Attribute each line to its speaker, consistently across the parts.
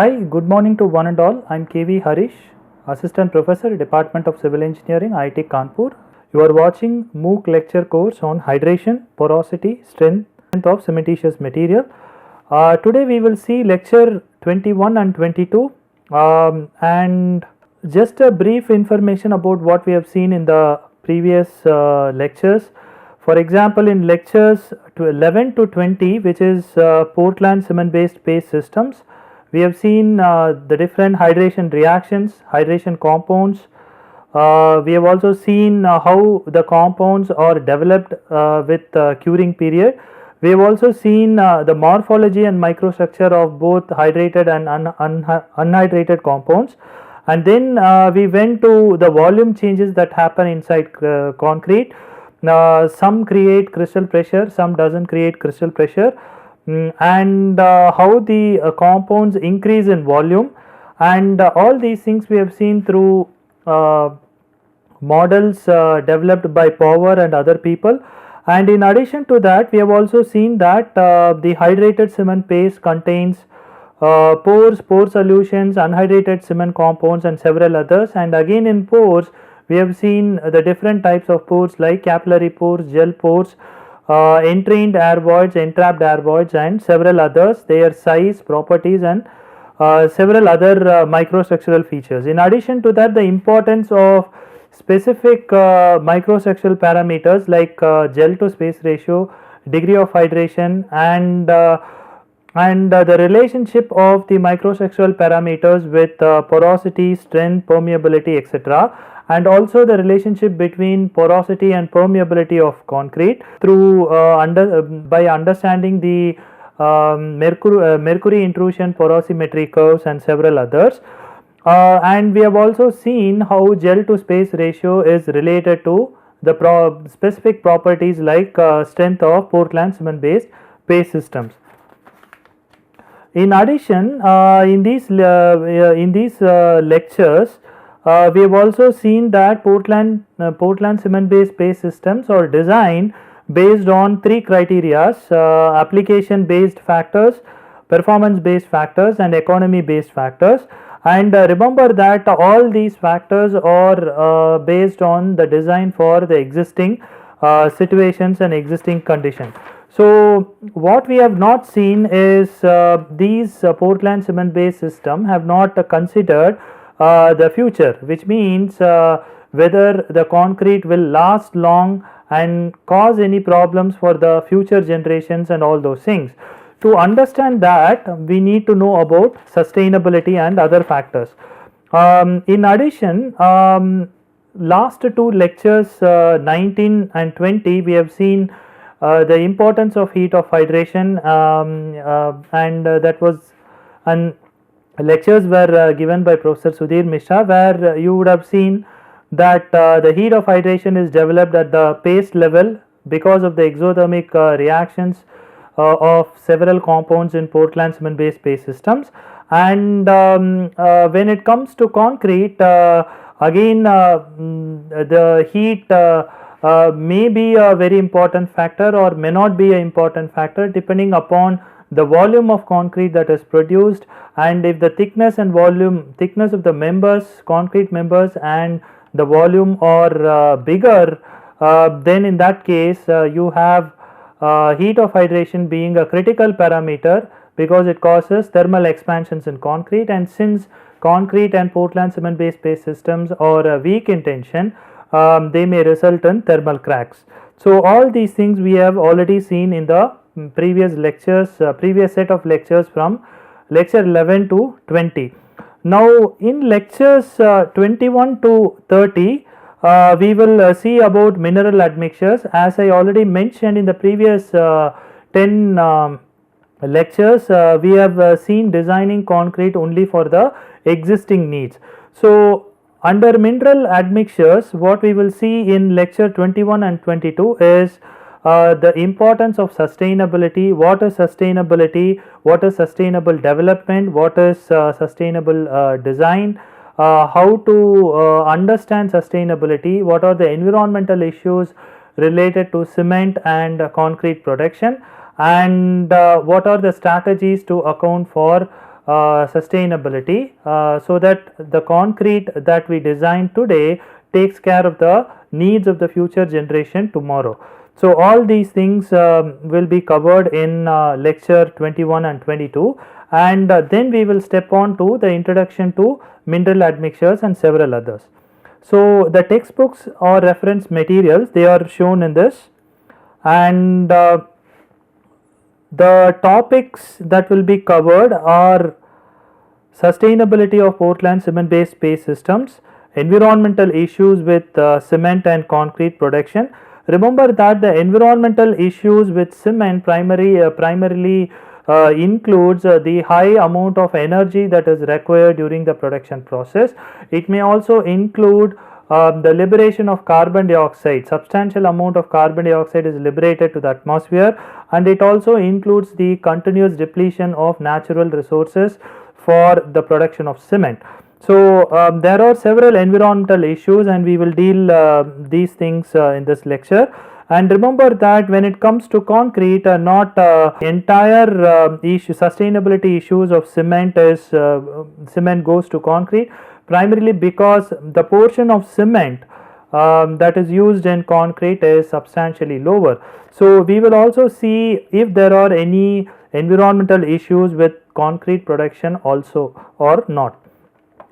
Speaker 1: Hi, good morning to one and all. I'm KV Harish, Assistant Professor, Department of Civil Engineering, IIT Kanpur. You are watching MOOC lecture course on hydration, porosity, strength of cementitious material. Today we will see lecture 21 and 22 and just a brief information about what we have seen in the previous lectures. For example, in lectures 11 to 20, which is Portland cement based paste systems, we have seen the different hydration reactions, hydration compounds. We have also seen how the compounds are developed with curing period. We have also seen the morphology and microstructure of both hydrated and unhydrated compounds. And then we went to the volume changes that happen inside concrete. Some create crystal pressure, some doesn't create crystal pressure, and how the compounds increase in volume, and all these things we have seen through models developed by Power and other people. And in addition to that, we have also seen that the hydrated cement paste contains pores, pore solutions, unhydrated cement compounds and several others. And again in pores, we have seen the different types of pores like capillary pores, gel pores, entrained air voids, entrapped air voids and several others, their size, properties and several other microstructural features. In addition to that, the importance of specific microstructural parameters like gel to space ratio, degree of hydration and the relationship of the microstructural parameters with porosity, strength, permeability, etc., and also the relationship between porosity and permeability of concrete through by understanding the mercury intrusion porosimetry curves and several others. And we have also seen how gel to space ratio is related to the specific properties like strength of Portland cement based paste systems. In addition, in these lectures, we have also seen that Portland cement based paste systems are designed based on three criteria: application based factors, performance based factors and economy based factors. And remember that all these factors are based on the design for the existing situations and existing conditions. So what we have not seen is these Portland cement based system have not considered the future, which means whether the concrete will last long and cause any problems for the future generations and all those things. To understand that, we need to know about sustainability and other factors. In addition, last two lectures 19 and 20, we have seen the importance of heat of hydration, and that was an lectures were given by Professor Sudhir Mishra, where you would have seen that the heat of hydration is developed at the paste level because of the exothermic reactions of several compounds in Portland cement based paste systems. And when it comes to concrete, again the heat may be a very important factor or may not be an important factor depending upon the volume of concrete that is produced, and if the thickness and volume, thickness of the members, concrete members and the volume are bigger, then in that case you have heat of hydration being a critical parameter because it causes thermal expansions in concrete, and since concrete and Portland cement based paste systems are weak in tension, they may result in thermal cracks. So all these things we have already seen in the previous lectures, previous set of lectures from lecture 11 to 20. Now in lectures 21 to 30, we will see about mineral admixtures. As I already mentioned in the previous 10 lectures, we have seen designing concrete only for the existing needs. So under mineral admixtures, what we will see in lecture 21 and 22 is the importance of sustainability. What is sustainability? What is sustainable development? What is sustainable design? How to understand sustainability? What are the environmental issues related to cement and concrete production? And what are the strategies to account for sustainability, so that the concrete that we design today takes care of the needs of the future generation tomorrow. So all these things will be covered in lecture 21 and 22, and then we will step on to the introduction to mineral admixtures and several others. So the textbooks or reference materials, they are shown in this, and the topics that will be covered are sustainability of Portland cement based space systems, environmental issues with cement and concrete production. Remember that the environmental issues with cement primarily includes the high amount of energy that is required during the production process. It may also include the liberation of carbon dioxide. Substantial amount of carbon dioxide is liberated to the atmosphere, and it also includes the continuous depletion of natural resources for the production of cement. So there are several environmental issues, and we will deal these things in this lecture. And remember that when it comes to concrete, not entire sustainability issues of cement is cement goes to concrete, primarily because the portion of cement that is used in concrete is substantially lower. So we will also see if there are any environmental issues with concrete production also or not,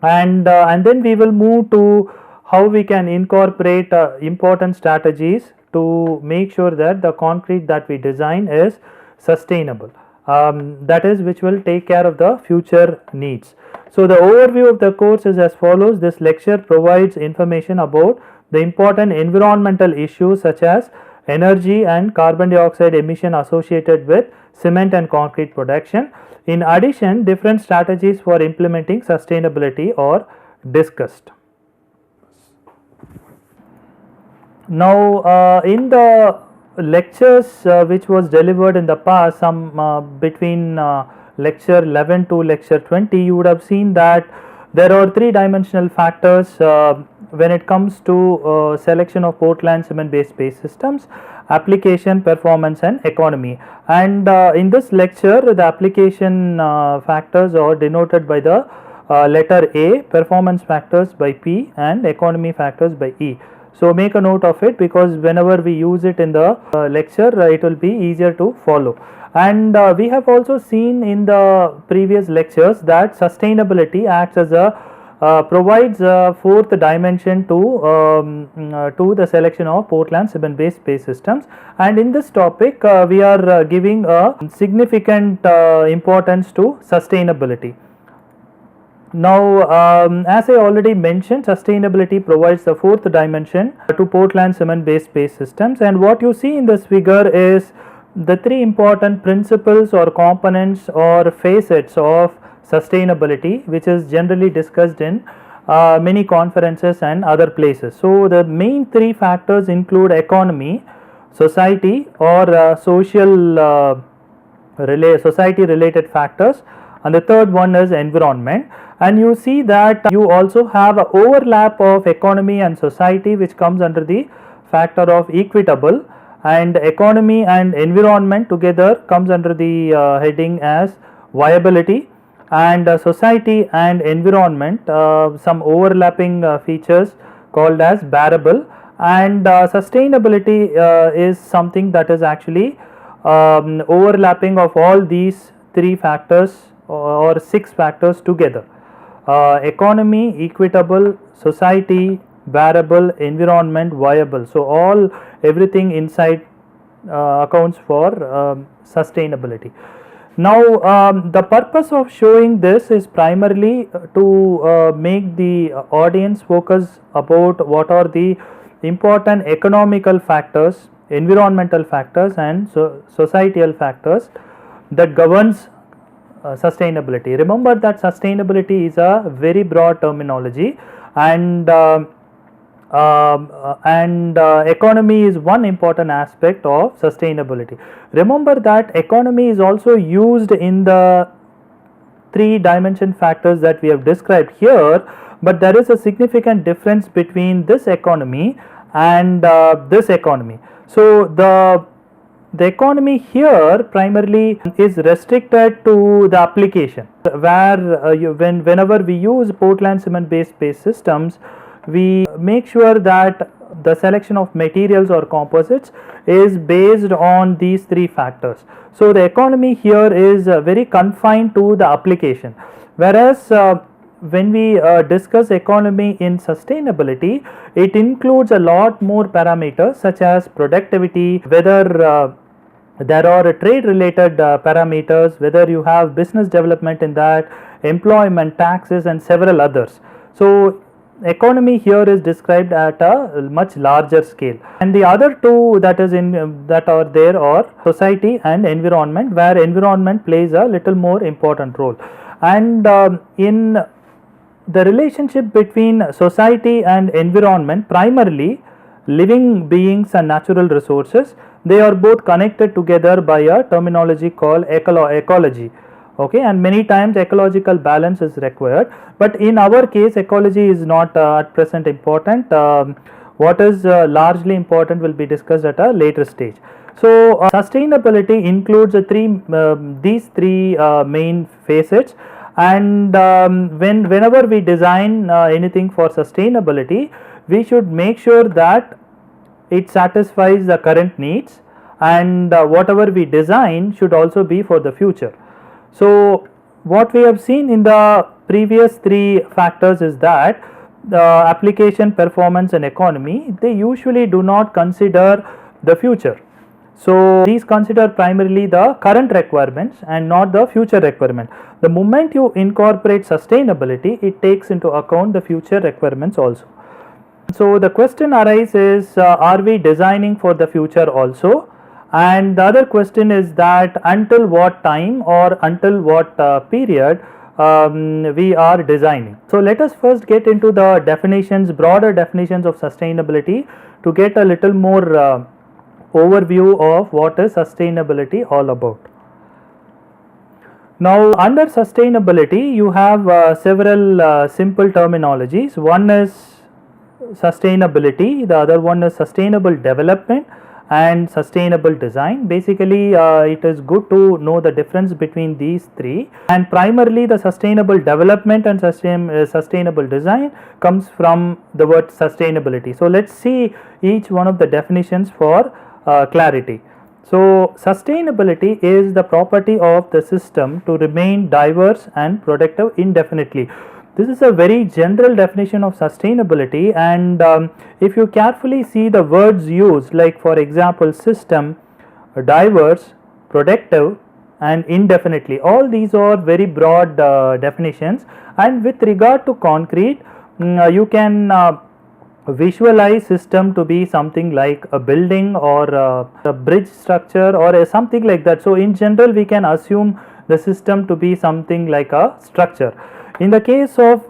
Speaker 1: and then we will move to how we can incorporate important strategies to make sure that the concrete that we design is sustainable, that is, which will take care of the future needs. So the overview of the course is as follows. This lecture provides information about the important environmental issues such as energy and carbon dioxide emission associated with cement and concrete production. In addition, different strategies for implementing sustainability are discussed. Now, in the lectures which was delivered in the past, between lecture 11 to lecture 20, you would have seen that there are three-dimensional factors when it comes to selection of Portland cement based space systems: application, performance and economy. And in this lecture, the application factors are denoted by the letter A, performance factors by P and economy factors by E. So make a note of it, because whenever we use it in the lecture, it will be easier to follow. And we have also seen in the previous lectures that sustainability acts as a provides a fourth dimension to the selection of Portland cement based space systems. And in this topic, we are giving a significant importance to sustainability. Now, as I already mentioned, sustainability provides the fourth dimension to Portland cement based space systems, and what you see in this figure is the three important principles or components or facets of sustainability, which is generally discussed in many conferences and other places. So the main three factors include economy, society or society related factors, and the third one is environment. And you see that you also have an overlap of economy and society, which comes under the factor of equitable, and economy and environment together comes under the heading as viability, and society and environment some overlapping features called as bearable, and sustainability is something that is actually overlapping of all these three factors or six factors together: economy, equitable, society, bearable, environment, viable. So everything inside accounts for sustainability. Now, the purpose of showing this is primarily to make the audience focus about what are the important economical factors, environmental factors and societal factors that governs sustainability. Remember that sustainability is a very broad terminology, and economy is one important aspect of sustainability. Remember that economy is also used in the three dimension factors that we have described here, but there is a significant difference between this economy and this economy. So the the economy here primarily is restricted to the application, where whenever we use Portland cement based space systems, we make sure that the selection of materials or composites is based on these three factors. So the economy here is very confined to the application, whereas when we discuss economy in sustainability, it includes a lot more parameters such as productivity, whether there are trade related parameters, whether you have business development in that, employment, taxes, and several others. So economy here is described at a much larger scale, and the other two that is in that are there are society and environment, where environment plays a little more important role. And in the relationship between society and environment, primarily living beings and natural resources, they are both connected together by a terminology called ecology. Okay, and many times ecological balance is required, but in our case ecology is not at present important. What is largely important will be discussed at a later stage. So sustainability includes these three main facets, and whenever we design anything for sustainability, we should make sure that it satisfies the current needs, and whatever we design should also be for the future. So what we have seen in the previous three factors is that the application, performance, and economy, they usually do not consider the future. So these consider primarily the current requirements and not the future requirement. The moment you incorporate sustainability, it takes into account the future requirements also. So the question arises, are we designing for the future also? And the other question is that until what time or until what period we are designing. So let us first get into the definitions, broader definitions of sustainability, to get a little more overview of what is sustainability all about. Now under sustainability you have several simple terminologies. One is sustainability, the other one is sustainable development and sustainable design. Basically it is good to know the difference between these three, and primarily the sustainable development and sustainable design comes from the word sustainability. So let's see each one of the definitions for clarity. So sustainability is the property of the system to remain diverse and productive indefinitely. This is a very general definition of sustainability, and if you carefully see the words used, like for example system, diverse, productive, and indefinitely, all these are very broad definitions. And with regard to concrete, you can visualize system to be something like a building or a bridge structure or something like that. So in general we can assume the system to be something like a structure. In the case of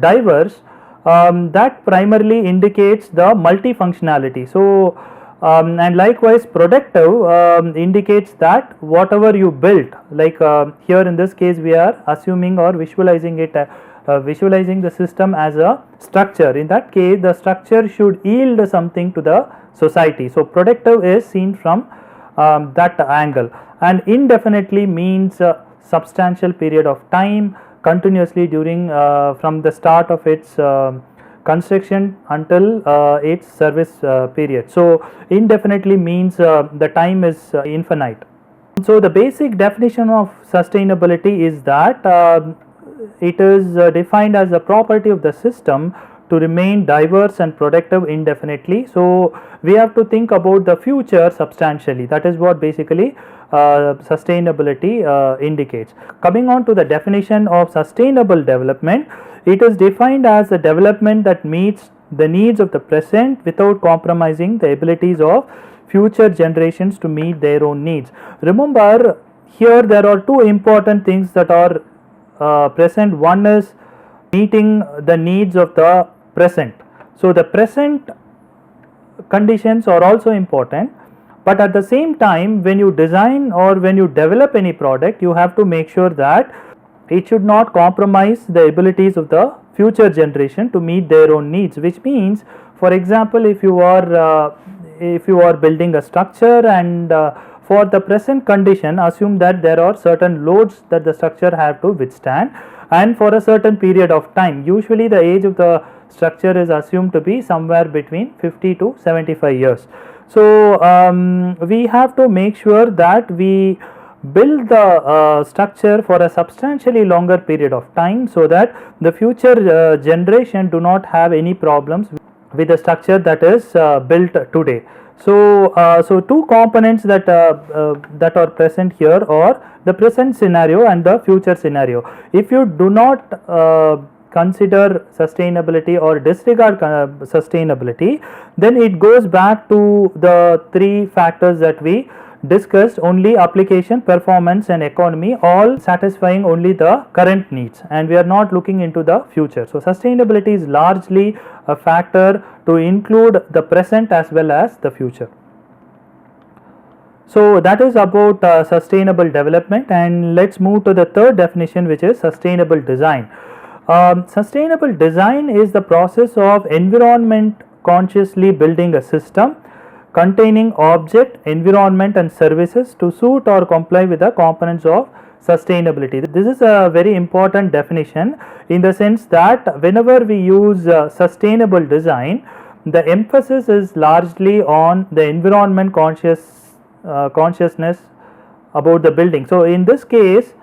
Speaker 1: diverse, that primarily indicates the multifunctionality. So and likewise productive indicates that whatever you built, like here in this case we are assuming or visualizing it, visualizing the system as a structure. In that case the structure should yield something to the society. So productive is seen from that angle, and indefinitely means a substantial period of time, continuously during from the start of its construction until its service period. So indefinitely means the time is infinite. So the basic definition of sustainability is that it is defined as a property of the system to remain diverse and productive indefinitely. So we have to think about the future substantially. That is what basically sustainability indicates. Coming on to the definition of sustainable development, it is defined as a development that meets the needs of the present without compromising the abilities of future generations to meet their own needs. Remember, here there are two important things that are present. One is meeting the needs of the present. So the present conditions are also important, but at the same time when you design or when you develop any product, you have to make sure that it should not compromise the abilities of the future generation to meet their own needs. Which means, for example, if you are building a structure and for the present condition, assume that there are certain loads that the structure have to withstand, and for a certain period of time. Usually the age of the structure is assumed to be somewhere between 50 to 75 years. So we have to make sure that we build the structure for a substantially longer period of time, so that the future generation do not have any problems with the structure that is built today. So, so two components that that are present here are the present scenario and the future scenario. If you do not consider sustainability or disregard sustainability, then it goes back to the three factors that we discussed: only application, performance and economy, all satisfying only the current needs, and we are not looking into the future. So sustainability is largely a factor to include the present as well as the future. So that is about sustainable development, and let's move to the third definition, which is sustainable design. Sustainable design is the process of environment consciously building a system containing object, environment and services to suit or comply with the components of sustainability. This is a very important definition, in the sense that whenever we use sustainable design, the emphasis is largely on the environment consciousness about the building. So in this case,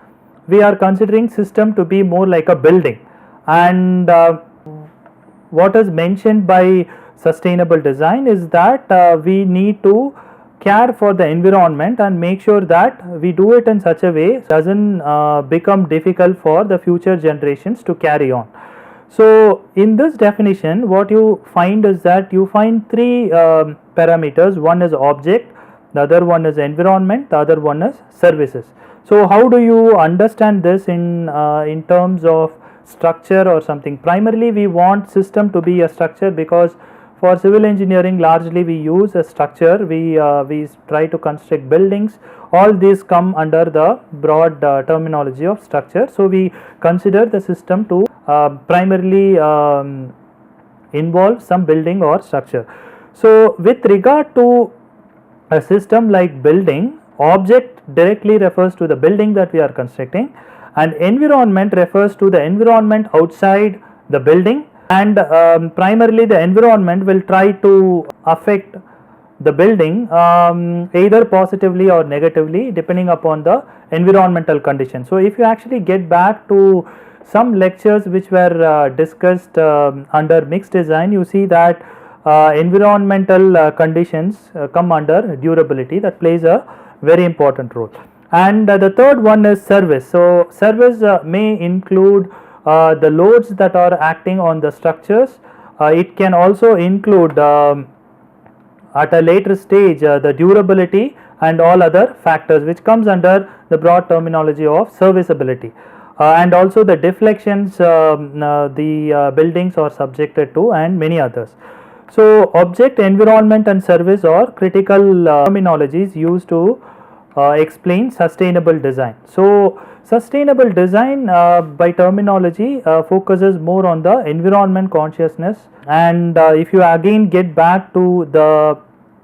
Speaker 1: we are considering system to be more like a building, and what is mentioned by sustainable design is that we need to care for the environment and make sure that we do it in such a way it doesn't become difficult for the future generations to carry on. So in this definition, what you find is that you find three parameters. One is object, the other one is environment, the other one is services. So how do you understand this in terms of structure or something? Primarily we want system to be a structure, because for civil engineering largely we use a structure, we try to construct buildings. All these come under the broad terminology of structure. So we consider the system to primarily involve some building or structure. So with regard to a system like building, object directly refers to the building that we are constructing, and environment refers to the environment outside the building, and primarily the environment will try to affect the building either positively or negatively depending upon the environmental conditions. So if you actually get back to some lectures which were discussed under mixed design, you see that environmental conditions come under durability. That plays a very important role. And the third one is service. So service may include the loads that are acting on the structures. It can also include at a later stage the durability and all other factors, which comes under the broad terminology of serviceability, and also the deflections the buildings are subjected to, and many others. So object, environment and service are critical terminologies used to explain sustainable design. So sustainable design by terminology focuses more on the environment consciousness, and if you again get back to the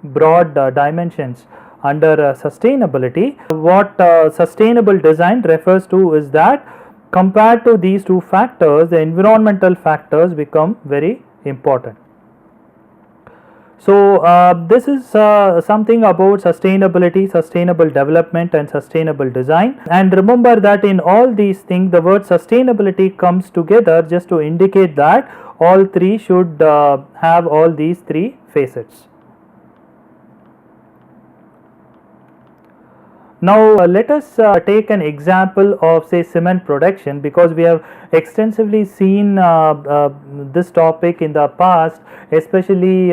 Speaker 1: broad dimensions under sustainability, what sustainable design refers to is that compared to these two factors, the environmental factors become very important. So this is something about sustainability, sustainable development and sustainable design. And remember that in all these things, the word sustainability comes together just to indicate that all three should have all these three facets. Now let us take an example of, say, cement production, because we have extensively seen this topic in the past, especially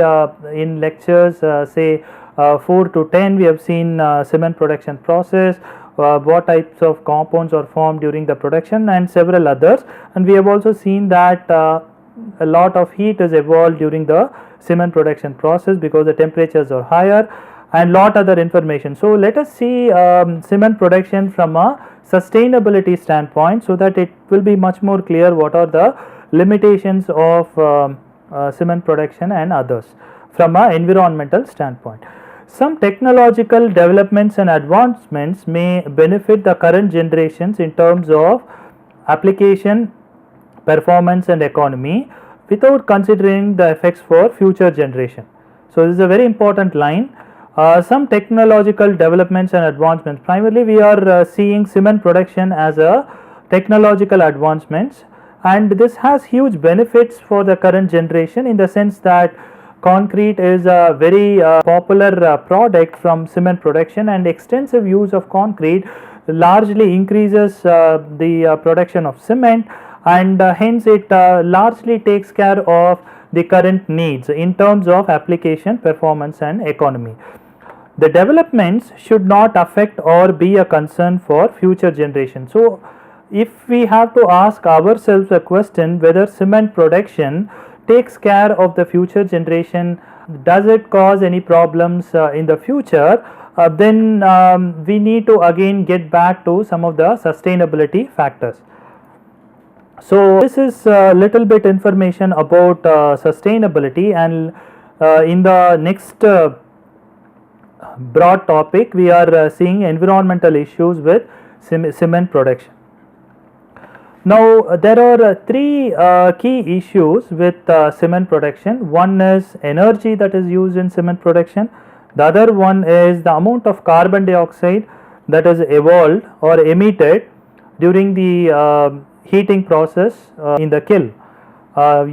Speaker 1: in lectures say 4 to 10 we have seen cement production process, what types of compounds are formed during the production and several others, and we have also seen that a lot of heat is evolved during the cement production process because the temperatures are higher, and lot other information. So let us see cement production from a sustainability standpoint, so that it will be much more clear what are the limitations of cement production and others from a environmental standpoint. Some technological developments and advancements may benefit the current generations in terms of application, performance and economy without considering the effects for future generation. So this is a very important line. Some technological developments and advancements, primarily we are seeing cement production as a technological advancements, and this has huge benefits for the current generation in the sense that concrete is a very popular product from cement production, and extensive use of concrete largely increases the production of cement, and hence it largely takes care of the current needs in terms of application, performance and economy. The developments should not affect or be a concern for future generations. So if we have to ask ourselves a question whether cement production takes care of the future generation, does it cause any problems in the future, then we need to again get back to some of the sustainability factors. So this is a little bit information about sustainability, and in the next broad topic we are seeing environmental issues with cement production. Now there are three key issues with cement production. One is energy that is used in cement production. The other one is the amount of carbon dioxide that is evolved or emitted during the heating process in the kiln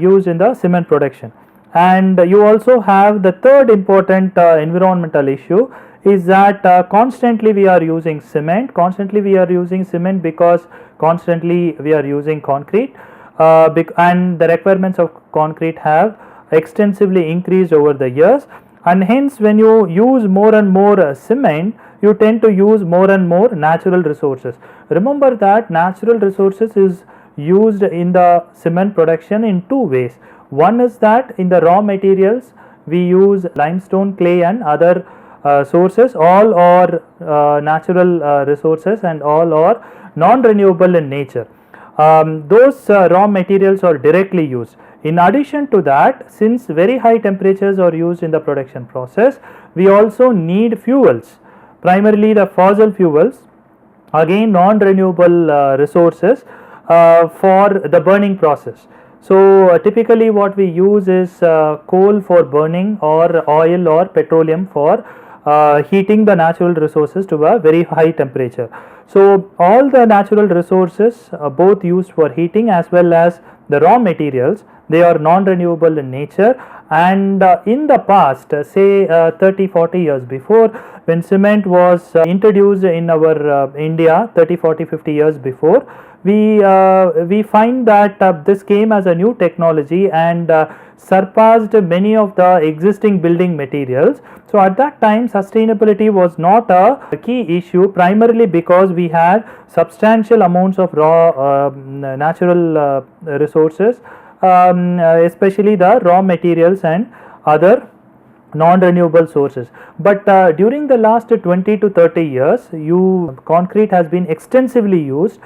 Speaker 1: used in the cement production. And you also have the third important environmental issue is that constantly we are using cement, because constantly we are using concrete, and the requirements of concrete have extensively increased over the years, and hence when you use more and more cement, you tend to use more and more natural resources. Remember that natural resources is used in the cement production in two ways. One is that in the raw materials we use limestone, clay and other sources. All are natural resources and all are non-renewable in nature. Those raw materials are directly used. In addition to that, since very high temperatures are used in the production process, we also need fuels, primarily the fossil fuels, again non-renewable resources for the burning process. So typically what we use is coal for burning, or oil or petroleum for heating the natural resources to a very high temperature. So all the natural resources both used for heating as well as the raw materials, they are non-renewable in nature, and in the past say 30-40 years before, when cement was introduced in our India 30-40-50 years before, we find that this came as a new technology and surpassed many of the existing building materials. So at that time sustainability was not a key issue, primarily because we had substantial amounts of raw natural resources, especially the raw materials and other non-renewable sources. But during the last 20 to 30 years, concrete has been extensively used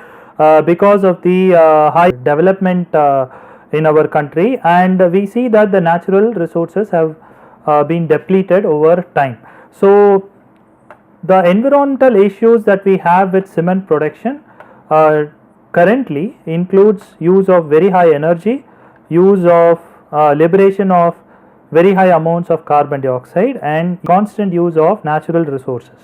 Speaker 1: because of the high development in our country, and we see that the natural resources have been depleted over time. So the environmental issues that we have with cement production currently includes use of very high energy, use of liberation of very high amounts of carbon dioxide, and constant use of natural resources.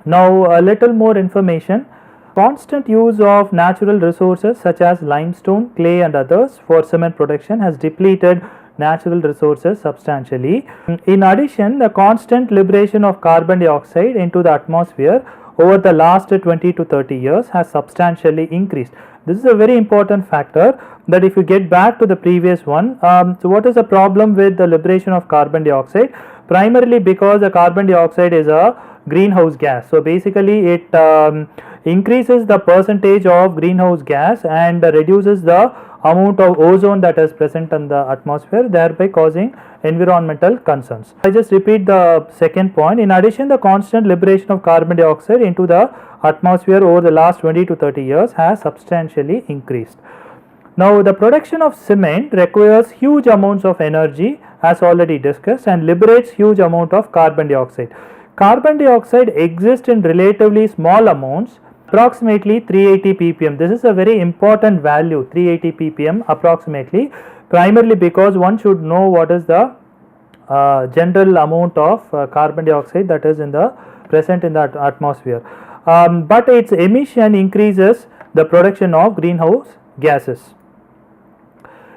Speaker 1: Now a little more information. Constant use of natural resources such as limestone, clay and others for cement production has depleted natural resources substantially. In addition, the constant liberation of carbon dioxide into the atmosphere over the last 20 to 30 years has substantially increased. This is a very important factor, that if you get back to the previous one, so what is the problem with the liberation of carbon dioxide? Primarily because the carbon dioxide is a greenhouse gas. So basically it increases the percentage of greenhouse gas and reduces the amount of ozone that is present in the atmosphere, thereby causing environmental concerns. I just repeat the second point. In addition, the constant liberation of carbon dioxide into the atmosphere over the last 20 to 30 years has substantially increased. Now the production of cement requires huge amounts of energy as already discussed, and liberates huge amount of carbon dioxide. Carbon dioxide exists in relatively small amounts, approximately 380 ppm. This is a very important value, 380 ppm approximately, primarily because one should know what is the general amount of carbon dioxide that is present in the atmosphere. But its emission increases the production of greenhouse gases.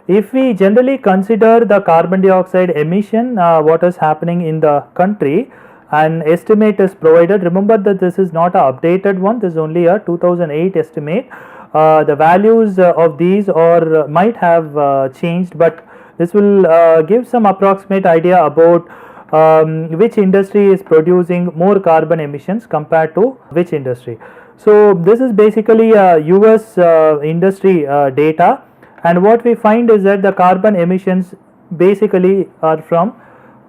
Speaker 1: If we generally consider the carbon dioxide emission, what is happening in the country, an estimate is provided. Remember that this is not an updated one, this is only a 2008 estimate. The values of these might have changed, but this will give some approximate idea about which industry is producing more carbon emissions compared to which industry. So this is basically a US industry data, and what we find is that the carbon emissions basically are from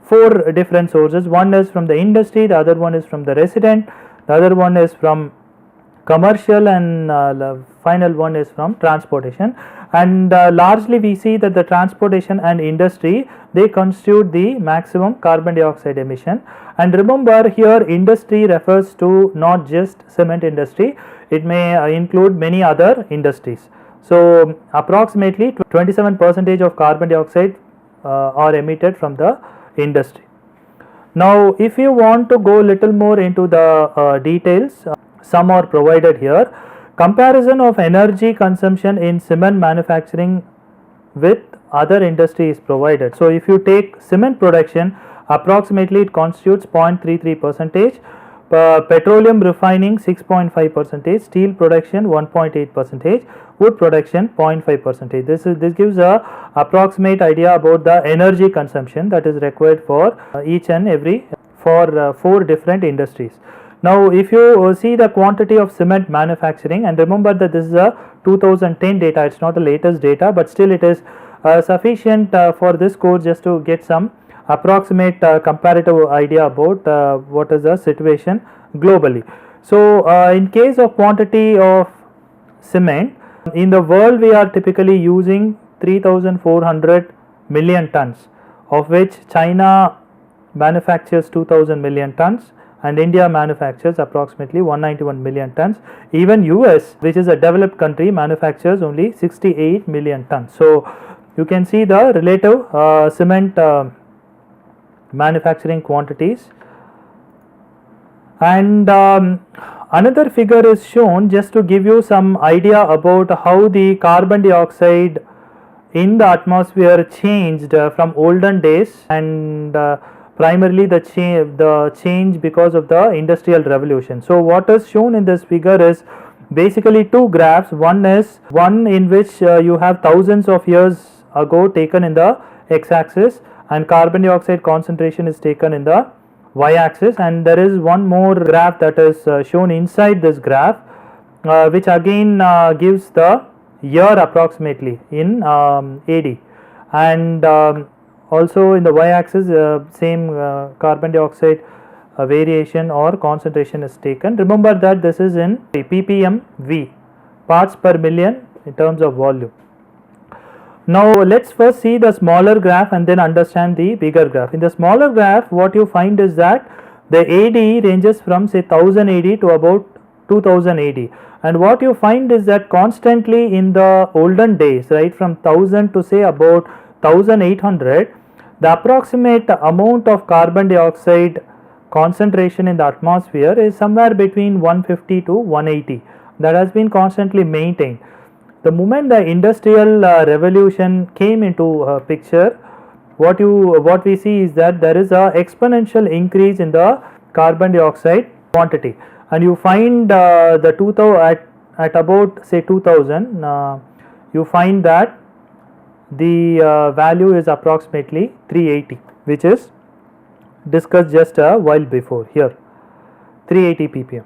Speaker 1: 4 different sources. One is from the industry, the other one is from the resident, the other one is from commercial, and the final one is from transportation. And largely we see that the transportation and industry, they constitute the maximum carbon dioxide emission. And remember, here industry refers to not just cement industry, it may include many other industries. So approximately 27% of carbon dioxide are emitted from the industry. Now if you want to go little more into the details, some are provided here. Comparison of energy consumption in cement manufacturing with other industry is provided. So if you take cement production, approximately it constitutes 0.33%, petroleum refining 6.5%, steel production 1.8%, wood production 0.5%. This gives a approximate idea about the energy consumption that is required for each and every for 4 different industries. Now if you see the quantity of cement manufacturing, and remember that this is a 2010 data, it is not the latest data, but still it is sufficient for this course just to get some approximate comparative idea about what is the situation globally. So in case of quantity of cement, in the world we are typically using 3,400 million tons, of which China manufactures 2,000 million tons and India manufactures approximately 191 million tons. Even US, which is a developed country, manufactures only 68 million tons. So you can see the relative cement manufacturing quantities. And another figure is shown just to give you some idea about how the carbon dioxide in the atmosphere changed from olden days, and primarily the change because of the industrial revolution. So what is shown in this figure is basically 2 graphs. One in which you have thousands of years ago taken in the x-axis, and carbon dioxide concentration is taken in the y-axis, and there is one more graph that is shown inside this graph, which again gives the year approximately in AD, and also in the y-axis same carbon dioxide variation or concentration is taken. Remember that this is in ppm V, parts per million in terms of volume. Now let's first see the smaller graph and then understand the bigger graph. In the smaller graph, what you find is that the AD ranges from say 1000 AD to about 2000 AD, and what you find is that constantly in the olden days, right, from 1000 to say about 1800, the approximate amount of carbon dioxide concentration in the atmosphere is somewhere between 150 to 180. That has been constantly maintained. The moment the industrial revolution came into picture, what we see is that there is a exponential increase in the carbon dioxide quantity, and you find the 2000 at about say 2000, you find that the value is approximately 380, which is discussed just a while before here, 380 ppm.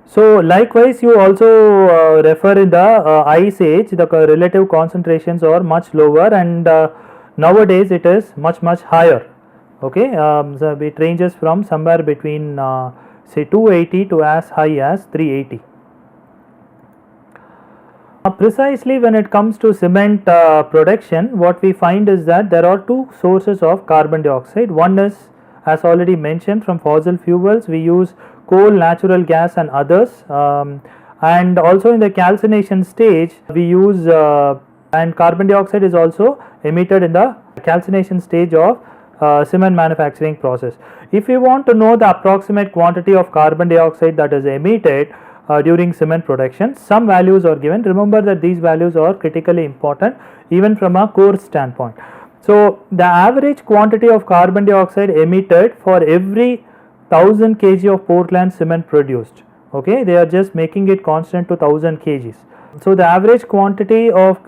Speaker 1: So likewise you also refer in the ice age, the relative concentrations are much lower, and nowadays it is much higher. Okay, so it ranges from somewhere between say 280 to as high as 380. Precisely when it comes to cement production, what we find is that there are two sources of carbon dioxide. One is, as already mentioned, from fossil fuels. We use coal, natural gas and others, and also in the calcination stage we use and carbon dioxide is also emitted in the calcination stage of cement manufacturing process. If we want to know the approximate quantity of carbon dioxide that is emitted during cement production, some values are given. Remember that these values are critically important even from a course standpoint. So the average quantity of carbon dioxide emitted for every 1000 kg of Portland cement produced, okay, they are just making it constant to 1000 kgs. So the average quantity of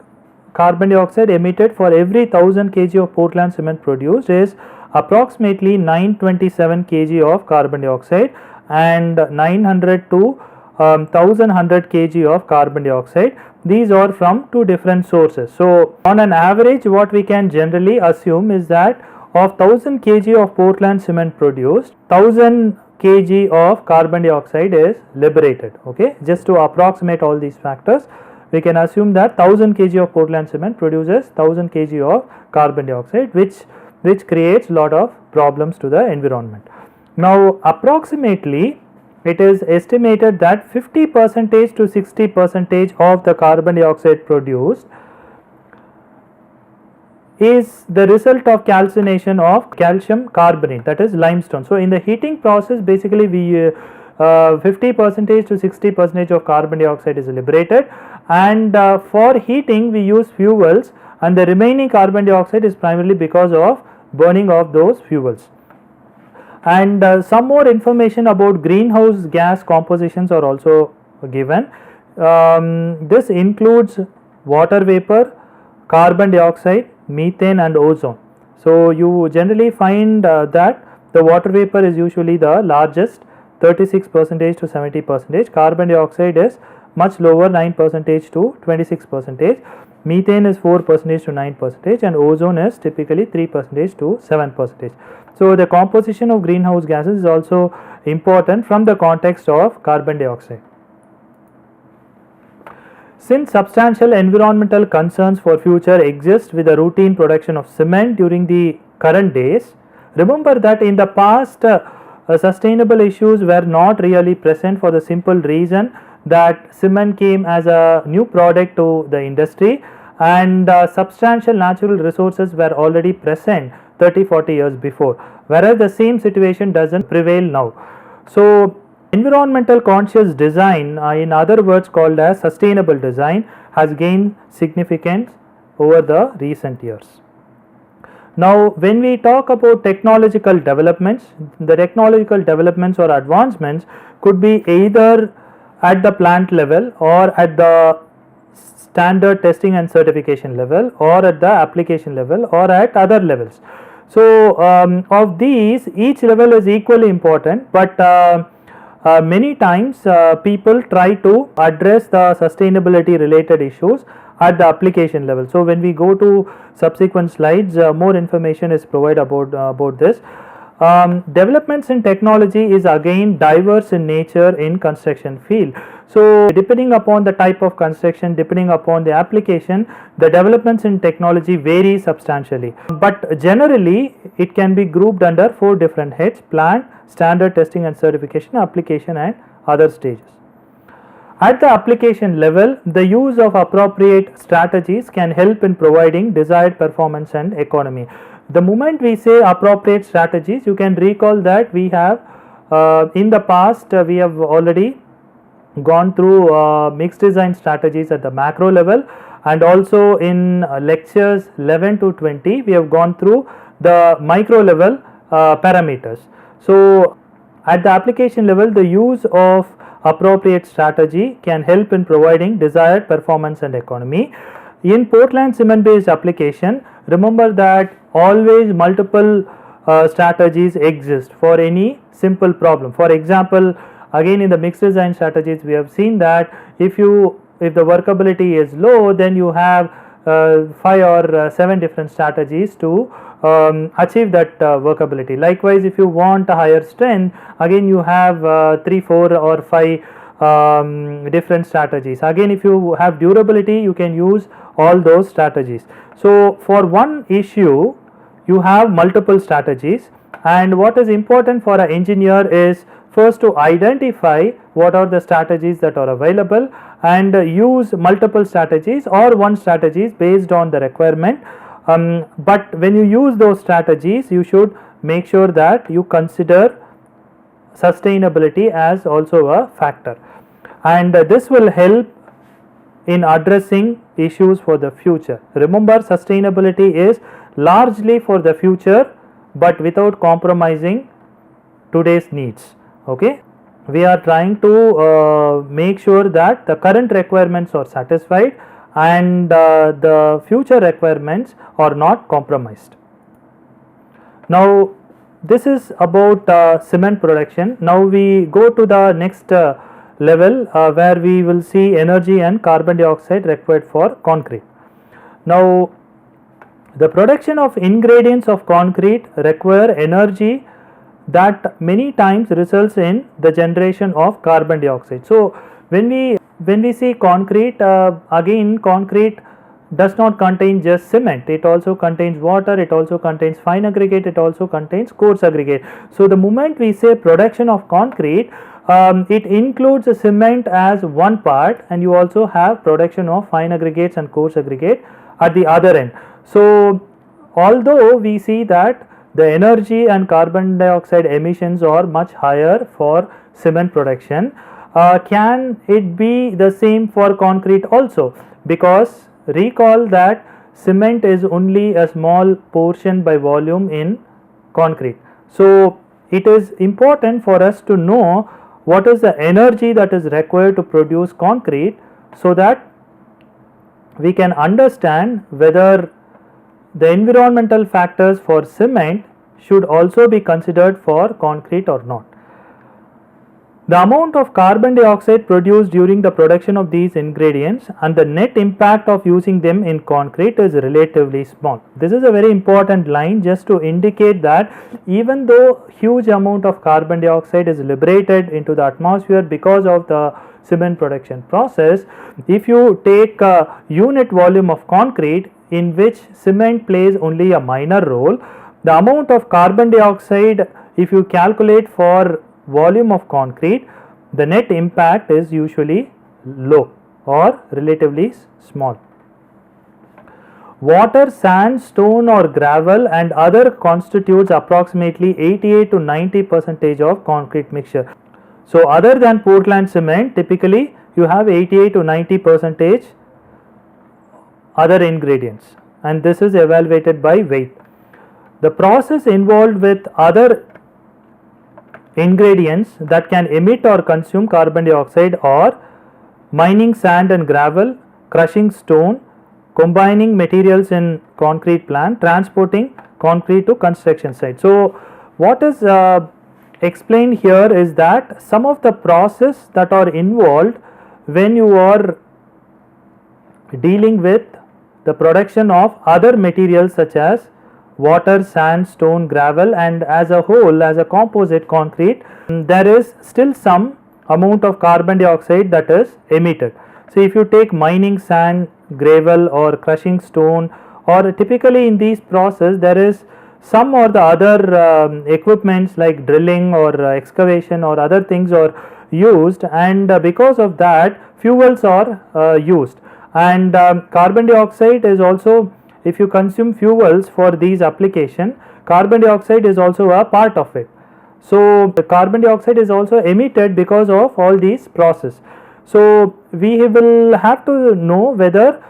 Speaker 1: carbon dioxide emitted for every 1000 kg of Portland cement produced is approximately 927 kg of carbon dioxide and 900 to 1100 kg of carbon dioxide. These are from two different sources. So on an average, what we can generally assume is that of 1000 kg of Portland cement produced, 1000 kg of carbon dioxide is liberated. Okay, just to approximate all these factors, we can assume that 1000 kg of Portland cement produces 1000 kg of carbon dioxide, which creates a lot of problems to the environment. Now approximately it is estimated that 50% to 60% of the carbon dioxide produced is the result of calcination of calcium carbonate, that is limestone. So in the heating process, basically we 50% to 60% of carbon dioxide is liberated, and for heating we use fuels, and the remaining carbon dioxide is primarily because of burning of those fuels. And some more information about greenhouse gas compositions are also given. This includes water vapor, carbon dioxide, methane and ozone. So you generally find that the water vapor is usually the largest, 36% to 70%. Carbon dioxide is much lower, 9% to 26%. Methane is 4% to 9%, and ozone is typically 3% to 7%. So the composition of greenhouse gases is also important from the context of carbon dioxide. Since substantial environmental concerns for future exist with the routine production of cement during the current days, remember that in the past sustainable issues were not really present for the simple reason that cement came as a new product to the industry, and substantial natural resources were already present 30-40 years before, whereas the same situation doesn't prevail now. So environmental conscious design, in other words called as sustainable design, has gained significance over the recent years. Now when we talk about technological developments, the technological developments or advancements could be either at the plant level or at the standard testing and certification level or at the application level or at other levels. So of these, each level is equally important, but many times people try to address the sustainability related issues at the application level. So when we go to subsequent slides, more information is provided about this. Developments in technology is again diverse in nature in construction field. So depending upon the type of construction, depending upon the application, the developments in technology vary substantially. But generally it can be grouped under 4 different heads: plant, standard testing and certification, application and other stages. At the application level, the use of appropriate strategies can help in providing desired performance and economy. The moment we say appropriate strategies, you can recall that we have in the past we have already gone through mixed design strategies at the macro level, and also in lectures 11 to 20 we have gone through the micro level parameters. So at the application level, the use of appropriate strategy can help in providing desired performance and economy. In Portland cement based application, remember that always multiple strategies exist for any simple problem. For example, again in the mixed design strategies we have seen that if the workability is low, then you have 5 or 7 different strategies to achieve that workability. Likewise, if you want a higher strength, again you have 3, 4 or 5 different strategies. Again, if you have durability, you can use all those strategies. So for one issue you have multiple strategies, and what is important for an engineer is first to identify what are the strategies that are available and use multiple strategies or one strategies based on the requirement. But when you use those strategies, you should make sure that you consider sustainability as also a factor, and this will help in addressing issues for the future. Remember, sustainability is largely for the future but without compromising today's needs. Okay, we are trying to make sure that the current requirements are satisfied and the future requirements are not compromised. Now this is about cement production. Now we go to the next level where we will see energy and carbon dioxide required for concrete. Now the production of ingredients of concrete require energy that many times results in the generation of carbon dioxide. So when we see concrete, again concrete does not contain just cement, it also contains water, it also contains fine aggregate, it also contains coarse aggregate. So the moment we say production of concrete, it includes the cement as one part, and you also have production of fine aggregates and coarse aggregate at the other end. So although we see that the energy and carbon dioxide emissions are much higher for cement production, can it be the same for concrete also? Because recall that cement is only a small portion by volume in concrete. So it is important for us to know what is the energy that is required to produce concrete, so that we can understand whether the environmental factors for cement should also be considered for concrete or not. The amount of carbon dioxide produced during the production of these ingredients and the net impact of using them in concrete is relatively small. This is a very important line just to indicate that even though huge amount of carbon dioxide is liberated into the atmosphere because of the cement production process, if you take a unit volume of concrete in which cement plays only a minor role, the amount of carbon dioxide, if you calculate for volume of concrete, the net impact is usually low or relatively small. Water, sand, stone or gravel and other constitutes approximately 88 to 90% of concrete mixture. So other than Portland cement, typically you have 88 to 90% other ingredients, and this is evaluated by weight. The process involved with other ingredients that can emit or consume carbon dioxide are mining sand and gravel, crushing stone, combining materials in concrete plant, transporting concrete to construction site. So what is explained here is that some of the process that are involved when you are dealing with the production of other materials such as water, sand, stone, gravel, and as a whole, as a composite concrete, there is still some amount of carbon dioxide that is emitted. So if you take mining sand, gravel or crushing stone, or typically in these process there is some or the other equipments like drilling or excavation or other things are used, and because of that fuels are used, and carbon dioxide is also, if you consume fuels for these application, carbon dioxide is also a part of it. So the carbon dioxide is also emitted because of all these process. So we will have to know whether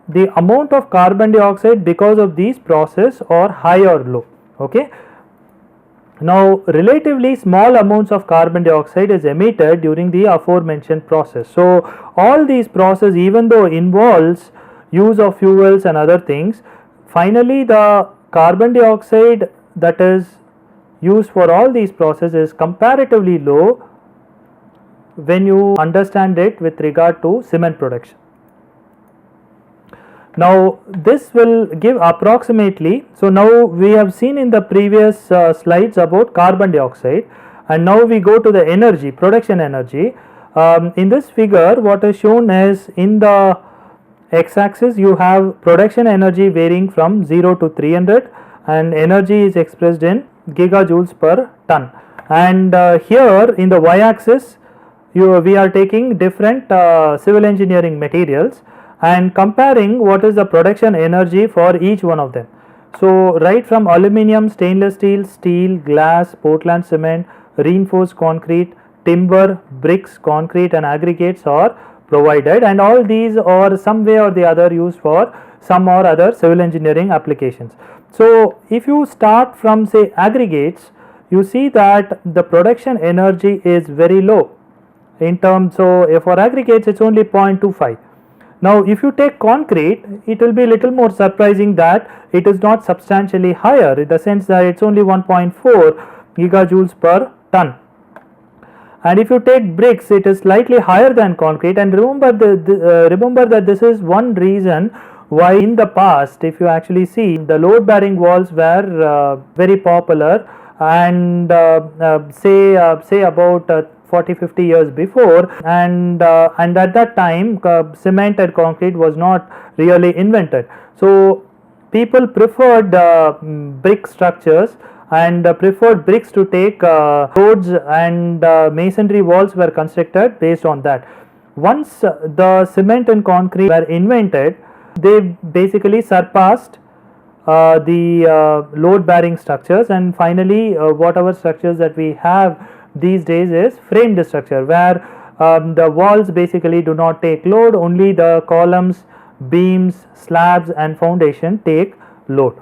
Speaker 1: the amount of carbon dioxide because of these process are high or low. Okay. Now relatively small amounts of carbon dioxide is emitted during the aforementioned process. So all these process, even though involves use of fuels and other things, finally the carbon dioxide that is used for all these processes is comparatively low when you understand it with regard to cement production. Now this will give approximately, so now we have seen in the previous slides about carbon dioxide, and now we go to the energy, production energy. In this figure, what is shown is in the x-axis you have production energy varying from 0 to 300 and energy is expressed in gigajoules per ton. And here in the y-axis we are taking different civil engineering materials and comparing what is the production energy for each one of them. So right from aluminium, stainless steel, steel, glass, Portland cement, reinforced concrete, timber, bricks, concrete and aggregates are provided, and all these are some way or the other used for some or other civil engineering applications. So if you start from say aggregates, you see that the production energy is very low in terms, so for aggregates it's only 0.25. Now if you take concrete, it will be little more surprising that it is not substantially higher, in the sense that it's only 1.4 gigajoules per ton. And if you take bricks, it is slightly higher than concrete. And remember that this is one reason why in the past, if you actually see, the load bearing walls were very popular, and say about 40-50 years before, and at that time cement and concrete was not really invented. So people preferred brick structures and preferred bricks to take roads, and masonry walls were constructed based on that. Once the cement and concrete were invented, they basically surpassed the load bearing structures, and finally whatever structures that we have these days is framed structure, where the walls basically do not take load, only the columns, beams, slabs and foundation take load.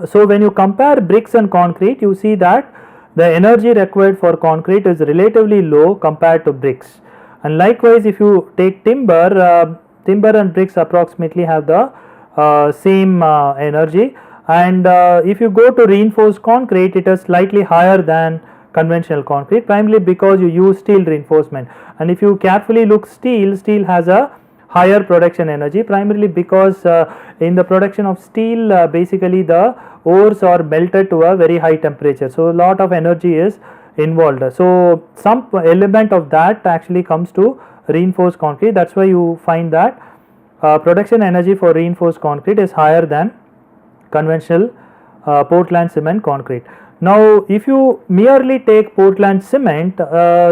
Speaker 1: So when you compare bricks and concrete, you see that the energy required for concrete is relatively low compared to bricks, and likewise if you take timber, timber and bricks approximately have the same energy, and if you go to reinforced concrete, it is slightly higher than conventional concrete, primarily because you use steel reinforcement. And if you carefully look, steel has a higher production energy, primarily because in the production of steel basically the ores are melted to a very high temperature, so a lot of energy is involved. So some element of that actually comes to reinforced concrete. That's why you find that production energy for reinforced concrete is higher than conventional Portland cement concrete. Now if you merely take Portland cement,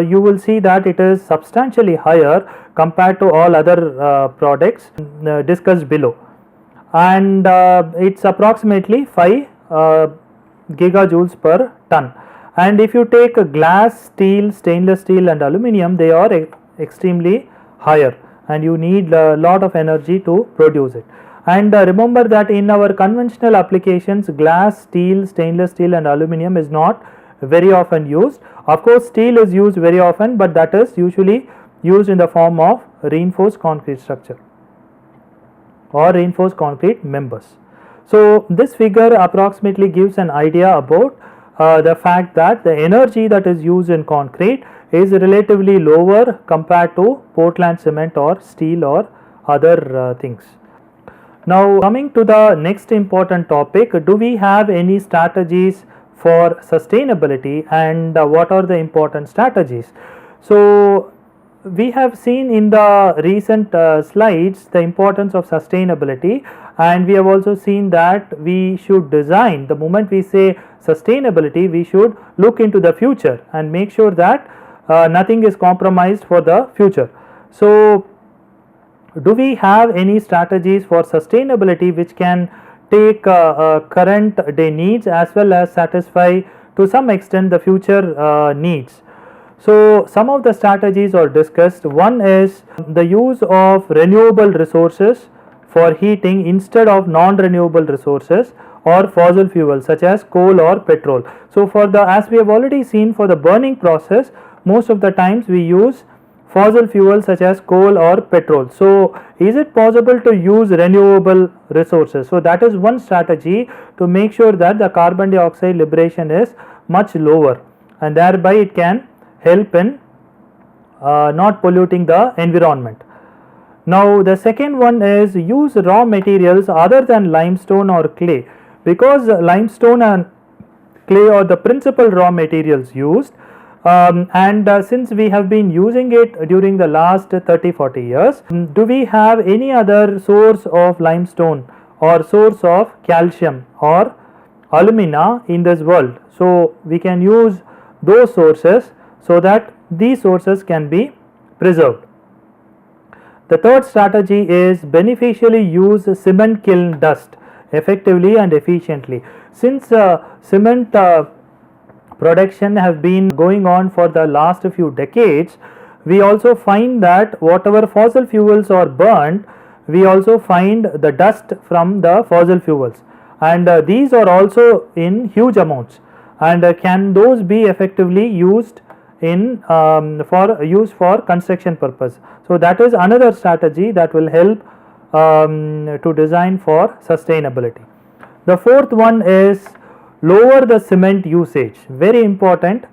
Speaker 1: you will see that it is substantially higher compared to all other products discussed below, and it's approximately 5 gigajoules per ton. And if you take glass, steel, stainless steel and aluminium, they are extremely higher, and you need a lot of energy to produce it. And remember that in our conventional applications, glass, steel, stainless steel and aluminium is not very often used. Of course steel is used very often, but that is usually used in the form of reinforced concrete structure or reinforced concrete members. So this figure approximately gives an idea about the fact that the energy that is used in concrete is relatively lower compared to Portland cement or steel or other things. Now coming to the next important topic, do we have any strategies for sustainability, and what are the important strategies? So we have seen in the recent slides the importance of sustainability, and we have also seen that we should design, the moment we say sustainability, we should look into the future and make sure that nothing is compromised for the future. So do we have any strategies for sustainability which can take current day needs as well as satisfy to some extent the future needs? So some of the strategies are discussed. One is the use of renewable resources for heating instead of non-renewable resources or fossil fuels such as coal or petrol. So for the, as we have already seen, for the burning process, most of the times we use fossil fuels such as coal or petrol. So is it possible to use renewable resources? So that is one strategy to make sure that the carbon dioxide liberation is much lower, and thereby it can help in not polluting the environment. Now the second one is use raw materials other than limestone or clay, because limestone and clay are the principal raw materials used. And since we have been using it during the last 30-40 years, do we have any other source of limestone or source of calcium or alumina in this world? So we can use those sources so that these sources can be preserved. The third strategy is beneficially use cement kiln dust effectively and efficiently. Since cement production have been going on for the last few decades, we also find that whatever fossil fuels are burned, we also find the dust from the fossil fuels, and these are also in huge amounts, and can those be effectively used in for construction purpose. So that is another strategy that will help to design for sustainability. The fourth one is lower the cement usage, very important,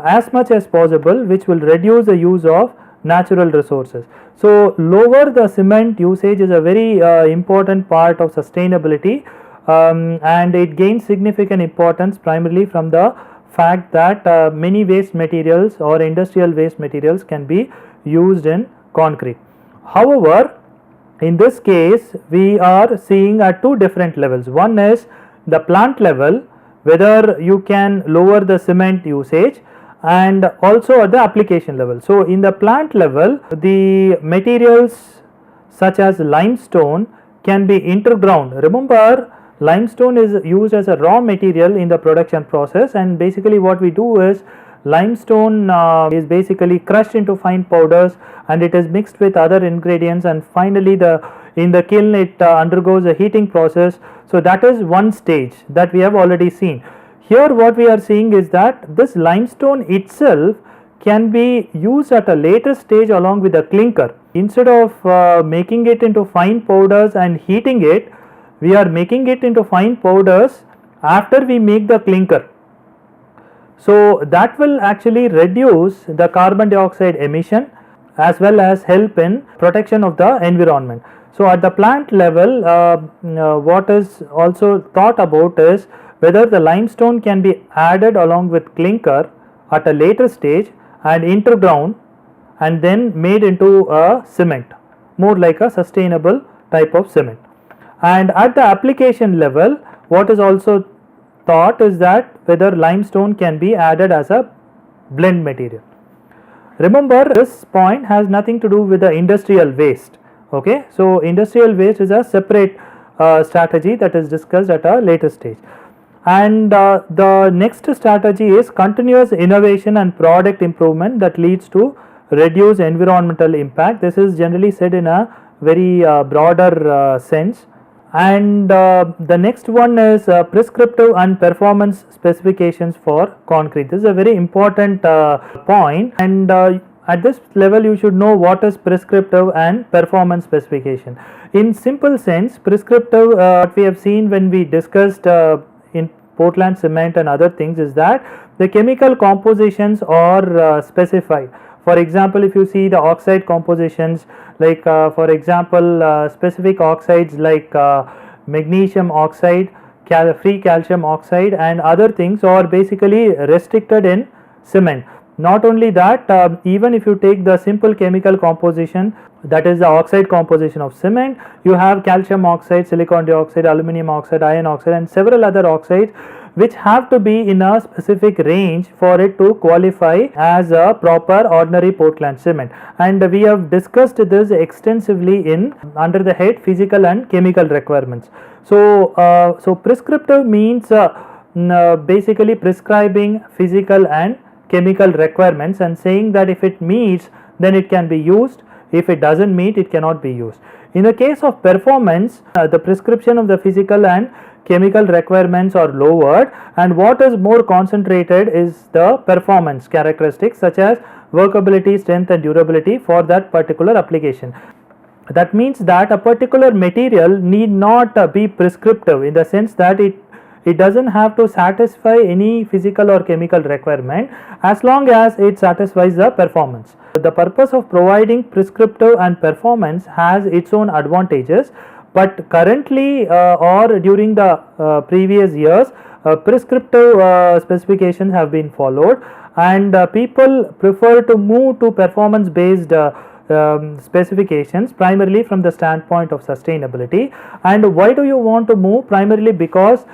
Speaker 1: as much as possible, which will reduce the use of natural resources. So lower the cement usage is a very important part of sustainability, and it gains significant importance primarily from the fact that many waste materials or industrial waste materials can be used in concrete. However, in this case we are seeing at two different levels. One is the plant level, whether you can lower the cement usage, and also at the application level. So in the plant level, the materials such as limestone can be interground. Remember, limestone is used as a raw material in the production process, and basically what we do is limestone is basically crushed into fine powders, and it is mixed with other ingredients, and finally in the kiln it undergoes a heating process. So that is one stage that we have already seen. Here what we are seeing is that this limestone itself can be used at a later stage along with the clinker. Instead of making it into fine powders and heating it, we are making it into fine powders after we make the clinker. So that will actually reduce the carbon dioxide emission as well as help in protection of the environment. So at the plant level, what is also thought about is whether the limestone can be added along with clinker at a later stage and interground and then made into a cement, more like a sustainable type of cement. And at the application level, what is also thought is that whether limestone can be added as a blend material. Remember, this point has nothing to do with the industrial waste. Okay, so industrial waste is a separate strategy that is discussed at a later stage. And the next strategy is continuous innovation and product improvement that leads to reduce environmental impact. This is generally said in a very broader sense. And the next one is prescriptive and performance specifications for concrete. This is a very important point, and at this level you should know what is prescriptive and performance specification. In simple sense, prescriptive, what we have seen when we discussed in Portland cement and other things, is that the chemical compositions are specified. For example, if you see the oxide compositions, like for example specific oxides like magnesium oxide, free calcium oxide and other things are basically restricted in cement. Not only that, even if you take the simple chemical composition, that is the oxide composition of cement, you have calcium oxide, silicon dioxide, aluminum oxide, iron oxide and several other oxides which have to be in a specific range for it to qualify as a proper ordinary Portland cement. And we have discussed this extensively in under the head physical and chemical requirements. So prescriptive means basically prescribing physical and chemical requirements and saying that if it meets then it can be used, if it doesn't meet it cannot be used. In the case of performance, the prescription of the physical and chemical requirements are lowered, and what is more concentrated is the performance characteristics such as workability, strength and durability for that particular application. That means that a particular material need not be prescriptive in the sense that it doesn't have to satisfy any physical or chemical requirement as long as it satisfies the performance. The purpose of providing prescriptive and performance has its own advantages, but currently or during the previous years prescriptive specifications have been followed, and people prefer to move to performance based specifications primarily from the standpoint of sustainability. And why do you want to move? Primarily because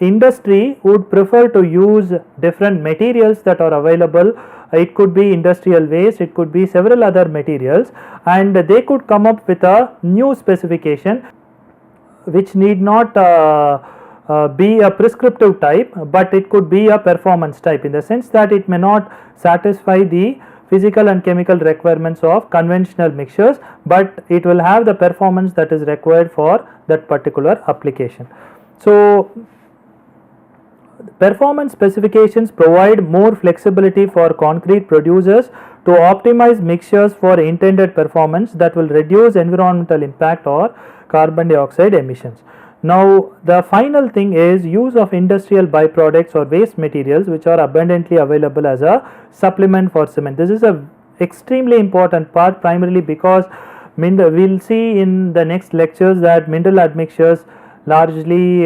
Speaker 1: industry would prefer to use different materials that are available. It could be industrial waste, it could be several other materials, and they could come up with a new specification which need not be a prescriptive type, but it could be a performance type, in the sense that it may not satisfy the physical and chemical requirements of conventional mixtures, but it will have the performance that is required for that particular application. So performance specifications provide more flexibility for concrete producers to optimize mixtures for intended performance that will reduce environmental impact or carbon dioxide emissions. Now the final thing is use of industrial byproducts or waste materials which are abundantly available as a supplement for cement. This is a extremely important part, primarily because we will see in the next lectures that mineral admixtures largely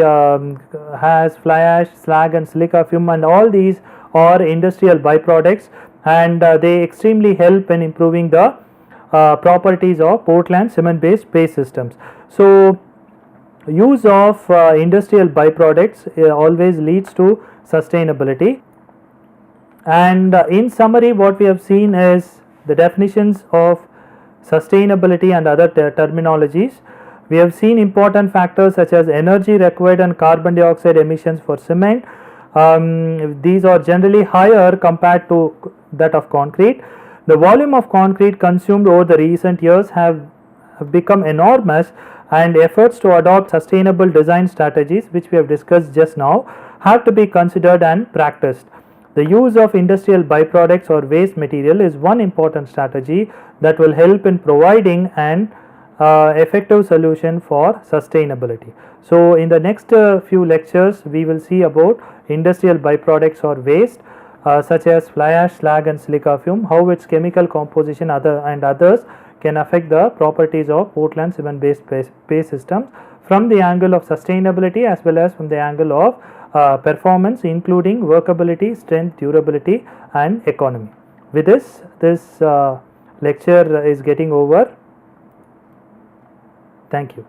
Speaker 1: has fly ash, slag and silica fume, and all these are industrial byproducts, and they extremely help in improving the properties of Portland cement based paste systems. So use of industrial byproducts always leads to sustainability. And in summary, what we have seen is the definitions of sustainability and other terminologies. We have seen important factors such as energy required and carbon dioxide emissions for cement. These are generally higher compared to that of concrete. The volume of concrete consumed over the recent years have become enormous, and efforts to adopt sustainable design strategies, which we have discussed just now, have to be considered and practiced. The use of industrial byproducts or waste material is one important strategy that will help in providing an effective solution for sustainability. So in the next few lectures we will see about industrial byproducts or waste such as fly ash, slag and silica fume, how its chemical composition and others can affect the properties of Portland cement based paste systems from the angle of sustainability as well as from the angle of performance, including workability, strength, durability and economy. With this lecture is getting over. Thank you.